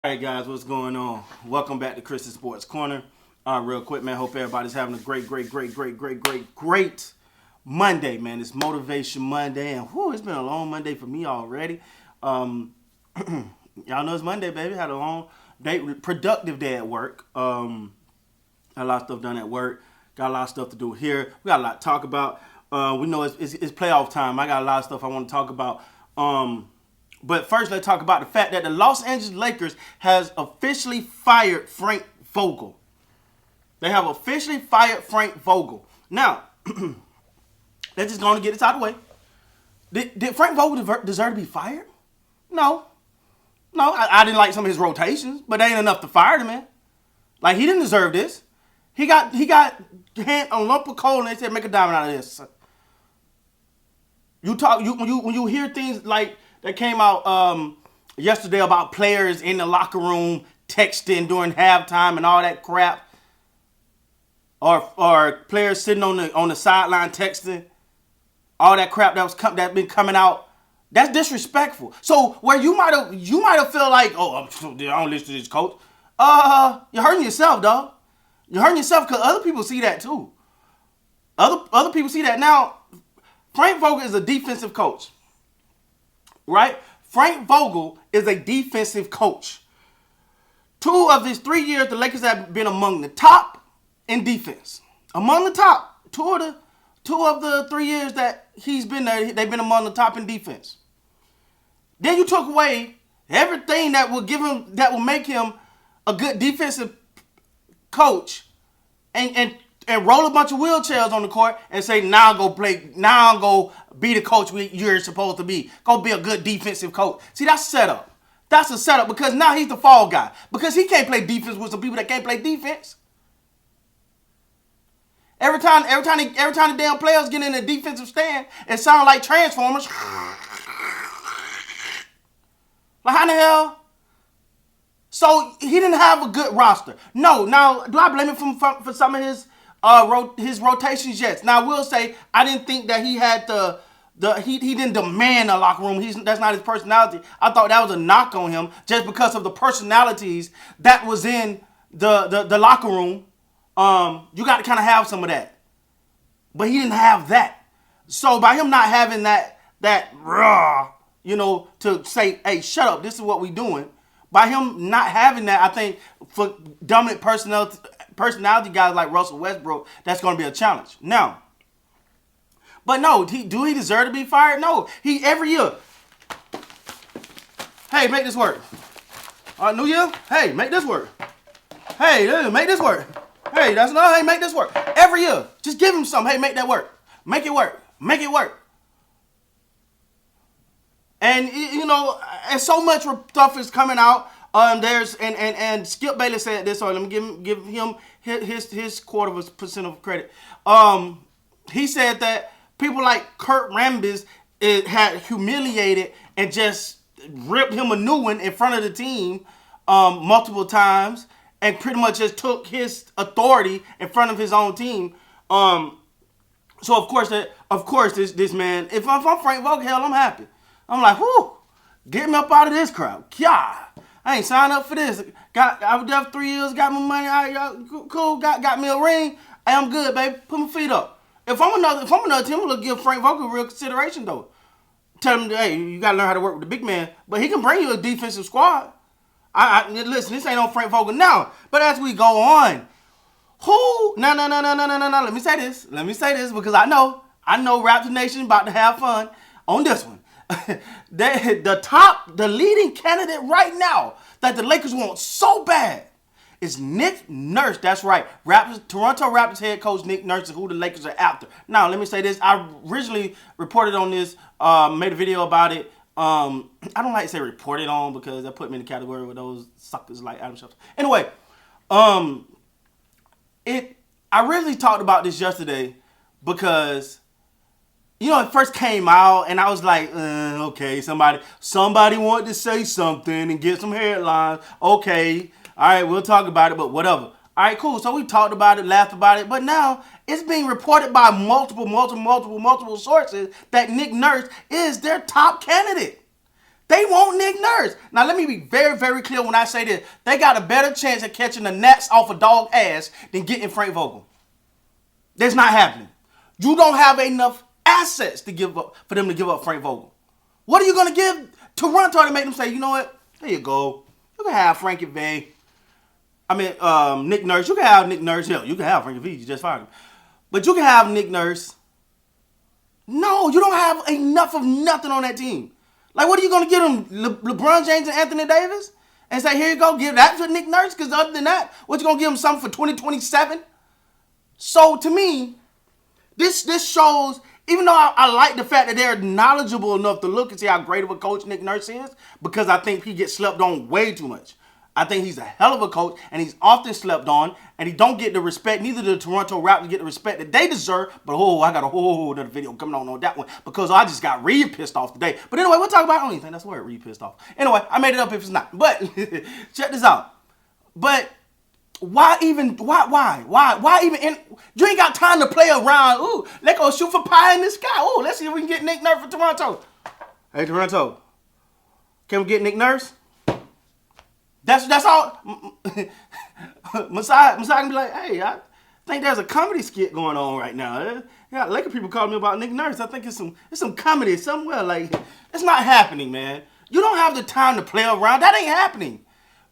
Alright guys, what's going on? Welcome back to Chris's Sports Corner. Real quick, man, hope everybody's having a great Monday, man. It's Motivation Monday, and it's been a long Monday for me already. Y'all know it's Monday, baby. Had a long day, productive day at work. Had a lot of stuff done at work. Got a lot of stuff to do here. We got a lot to talk about. We know it's playoff time. I got a lot of stuff I want to talk about. But first, let's talk about the fact that the Los Angeles Lakers has officially fired Frank Vogel. They have officially fired Frank Vogel. Now, let's just go on and get this out of the way. Did Frank Vogel deserve to be fired? No. I didn't like some of his rotations, but that ain't enough to fire the man. Like, he didn't deserve this. He got hand a lump of coal and they said, make a diamond out of this. When you hear things like that came out yesterday about players in the locker room texting during halftime and all that crap, or players sitting on the sideline texting, all that crap that's been coming out, that's disrespectful. So where you might have felt like, I don't listen to this coach, you're hurting yourself, dog. You're hurting yourself because other people see that too. Other people see that. Now, Frank Vogel is a defensive coach. Right? Frank Vogel is a defensive coach. 2 of his 3 years, the Lakers have been among the top in defense. Among the top. Two of the 3 years that he's been there, they've been among the top in defense. Then you took away everything that will make him a good defensive coach and roll a bunch of wheelchairs on the court and say, now go be the coach you're supposed to be. Go be a good defensive coach. See, that's setup. That's a setup because now he's the fall guy. Because he can't play defense with some people that can't play defense. Every time the damn players get in the defensive stand, it sounds like Transformers. Like, how the hell? So he didn't have a good roster. No, now do I blame him for some of his rotations? Yes. Now I will say I didn't think that he had he didn't demand a locker room. That's not his personality. I thought that was a knock on him just because of the personalities that was in the locker room. You got to kind of have some of that, but he didn't have that. So by him not having that raw, to say, hey, shut up, this is what we doing. By him not having that, I think for dominant personality guys like Russell Westbrook, that's going to be a challenge. Now, but no, do he deserve to be fired? No. He every year, hey, make this work. New year, hey, make this work. Hey, make this work. Hey, hey, make this work. Every year, just give him something. Hey, make that work. Make it work. Make it work. And and so much stuff is coming out. And Skip Bayless said this. So let me give him his quarter of a percent of credit. He said that people like Kurt Rambis had humiliated and just ripped him a new one in front of the team multiple times, and pretty much just took his authority in front of his own team. So of course this man, if I'm Frank Vogel, hell, I'm happy. I'm like, whoo, get me up out of this crowd. God, I ain't signed up for this. I was there for 3 years, got my money, cool, got me a ring. Hey, I'm good, baby. Put my feet up. If I'm another team, I'm gonna give Frank Vogel real consideration though. Tell him, hey, you gotta learn how to work with the big man. But he can bring you a defensive squad. Listen, this ain't on Frank Vogel now. But as we go on, no. Let me say this because I know Raptor Nation about to have fun on this one. The leading candidate right now that the Lakers want so bad is Nick Nurse. That's right. Toronto Raptors head coach Nick Nurse is who the Lakers are after. Now, let me say this. I originally reported on this, made a video about it. I don't like to say reported on because that put me in the category with those suckers like Adam Schefter. Anyway, I originally talked about this yesterday because it first came out and I was like, okay, somebody wanted to say something and get some headlines. Okay, all right, we'll talk about it, but whatever. All right, cool. So we talked about it, laughed about it, but now it's being reported by multiple sources that Nick Nurse is their top candidate. They want Nick Nurse. Now, let me be very, very clear when I say this. They got a better chance of catching the gnats off a dog ass than getting Frank Vogel. That's not happening. You don't have enough assets to give up for them to give up Frank Vogel. What are you going to give Toronto to make them say, you know what? There you go. You can have Frankie V. Nick Nurse. You can have Nick Nurse. Hell, you can have Frankie V. You just fired him. But you can have Nick Nurse. No, you don't have enough of nothing on that team. Like, what are you going to give them? LeBron James and Anthony Davis? And say, here you go, give that to Nick Nurse? Because other than that, what, you going to give them something for 2027? So, to me, this shows, even though I like the fact that they're knowledgeable enough to look and see how great of a coach Nick Nurse is, because I think he gets slept on way too much. I think he's a hell of a coach, and he's often slept on, and he don't get the respect. Neither do the Toronto Raptors get the respect that they deserve. But I got a whole other video coming on that one because I just got real pissed off today. But anyway, we'll talk about, I don't even think that's the word, real pissed off. Anyway, I made it up if it's not. But check this out. But why even? Why even? You ain't got time to play around. Ooh, let's go shoot for pie in the sky. Ooh, let's see if we can get Nick Nurse for Toronto. Hey, Toronto, can we get Nick Nurse? That's all. Messiah can be like, hey, I think there's a comedy skit going on right now. Yeah, Laker people calling me about Nick Nurse. I think it's some comedy somewhere. Like, it's not happening, man. You don't have the time to play around. That ain't happening.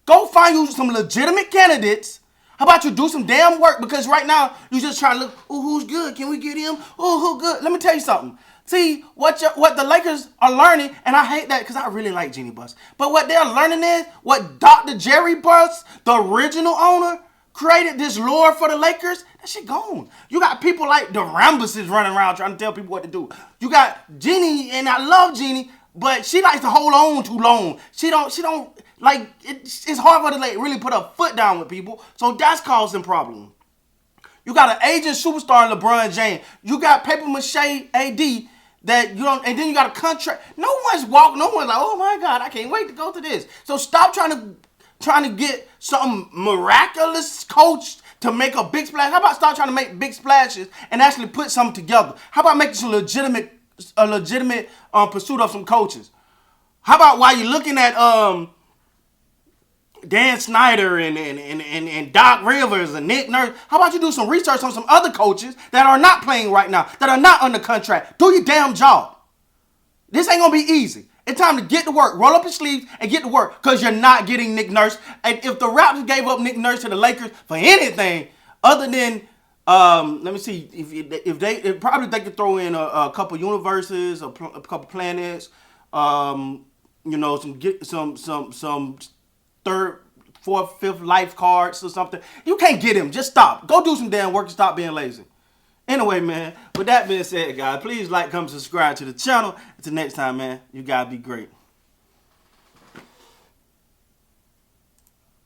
Go find you some legitimate candidates. How about you do some damn work? Because right now, you just trying to look, oh, who's good? Can we get him? Oh, who good? Let me tell you something. See, what the Lakers are learning, and I hate that because I really like Jeannie Buss, but what they're learning is what Dr. Jerry Buss, the original owner, created this lore for the Lakers. That shit gone. You got people like the Rambuses running around trying to tell people what to do. You got Jeannie, and I love Jeannie, but she likes to hold on too long. She don't like, it's hard for her to like really put her foot down with people, so that's causing problems. You got an aging superstar in LeBron James. You got paper mache AD that you don't, and then you got a contract. No one's like, oh my God, I can't wait to go to this. So stop trying to get some miraculous coach to make a big splash. How about start trying to make big splashes and actually put something together? How about making some legitimate pursuit of some coaches? How about while you're looking at Dan Snyder and Doc Rivers and Nick Nurse, how about you do some research on some other coaches that are not playing right now, that are not under contract? Do your damn job. This ain't going to be easy. It's time to get to work. Roll up your sleeves and get to work because you're not getting Nick Nurse. And if the Raptors gave up Nick Nurse to the Lakers for anything other than, let me see, if they probably they could throw in a couple universes, a couple planets, some third, fourth, fifth life cards or something. You can't get him. Just stop. Go do some damn work and stop being lazy. Anyway, man, with that being said, guys, please like, comment, subscribe to the channel. Until next time, man, you guys be great.